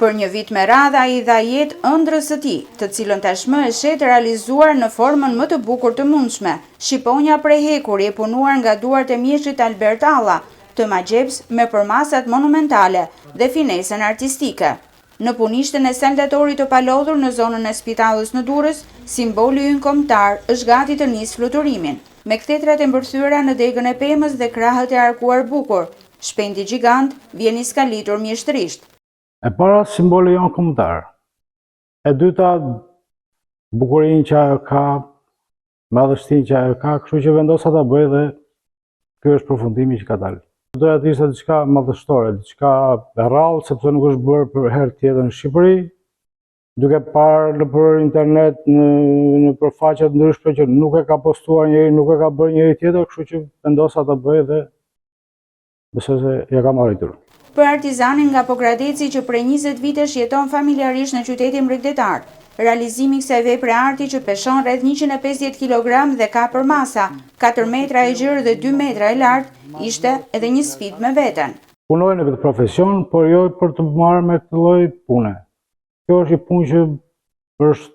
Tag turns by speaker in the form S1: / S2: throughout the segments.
S1: Për një vit me radhë ai dha jetë ëndrrës së tij, të cilën tashmë e shet realizuar në formën më të bukur të mundshme. Shqiponja prej hekuri e punuar nga duart e mjeshtit Albert Alla, të magjeps me përmasat monumentale dhe finesën artistike. Në punishten e saltatorit të palodhur në zonën e spitalës në Durrës, simboli ynë kombëtar është gati të nisë fluturimin. Me kthetrat e mbërthyera në degën e pemës dhe krahët e arkuar bukur, shpendi gjigant vjen i skalitur mjeshtërisht.
S2: E para, simboli jonë kombëtar. E dyta, bukurinë që ajo ka, madhështinë që ajo ka, kështu që vendosa ta bëj dhe ky është përfundimi që ka dalë. Doja të ishte diçka madhështore, diçka e rrallë, sepse nuk është bërë për herë tjetër në Shqipëri, duke parë nëpër internet, në përfaqe të ndryshme që nuk e ka postuar njëri, nuk e ka bërë njëri tjetër, kështu që vendosa ta bëj dhe besoj se ja kam arritur.
S1: Për artizanin nga Pogradeci që prej 20 vitesh jeton familjarisht në qytetin Bregdetar, realizimi i kësaj vepre arti që peshon rreth 150 kg dhe ka përmasa 4 metra e gjerë dhe 2 metra e lartë, ishte edhe një sfidë me veten.
S2: Punoj në këtë profesion, por jo për të marrë me këtë lloj pune. Kjo është një punë që është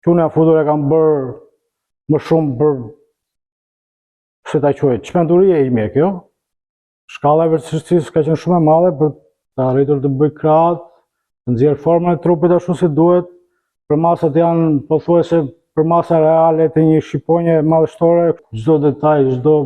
S2: çuna futur e kam bërë më shumë për se ta quaj çmenduria ime kjo. Shkalla e vështirësisë ka qenë shumë e madhe për të arritur të bëj krahët, të nxjerr formën e trupit ashtu si duhet. Përmasat janë pothuajse përmasa reale të një shqiponje madhështore, çdo detaj, çdo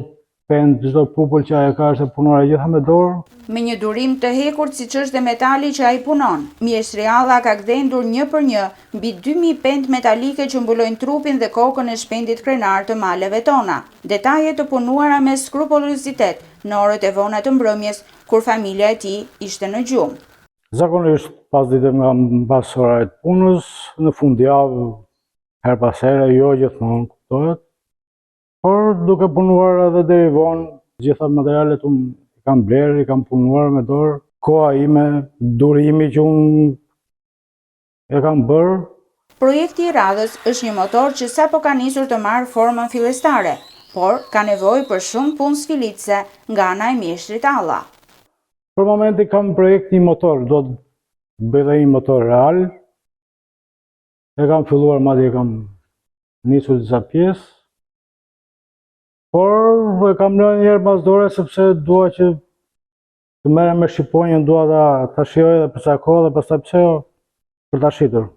S2: pend, çdo popull që ajo ka është e punuar gjitha me dorë.
S1: Me një durim të hekur siç është dhe metali që ai punon, mjeshtri Alla ka gdhendur një për një mbi 2000 pend metalike që mbulojnë trupin dhe kokën e shpendit krenar të maleve tona. Detaje të punuara me skrupulozitet në orët e vona të mbrëmjes, kur familja e tij ishte në gjumë.
S2: Zakonisht pas ditëve nga mbas orave të punës, në fundjavë, her pas here, jo gjithmonë kuptohet. Por duke punuar edhe deri vonë, gjitha materialet unë kam blerë, i kam punuar me dorë, koha ime, durimi që unë e kam bërë.
S1: Projekti i radhës është një motor që sapo ka nisur të marrë formën fillestare, por ka nevojë për shumë punë sfilitëse nga ana e mjeshtrit Alla.
S2: Për momentin kam projekt një motor, do të bëj dhe një motor real. E kam filluar, madje kam nisur disa pjesë. Por e kam lënë njerë pas dore sepse dua që të merrem me shqiponjën, dua ta shijoj edhe për sa kohë dhe pastaj pse jo për ta shitur.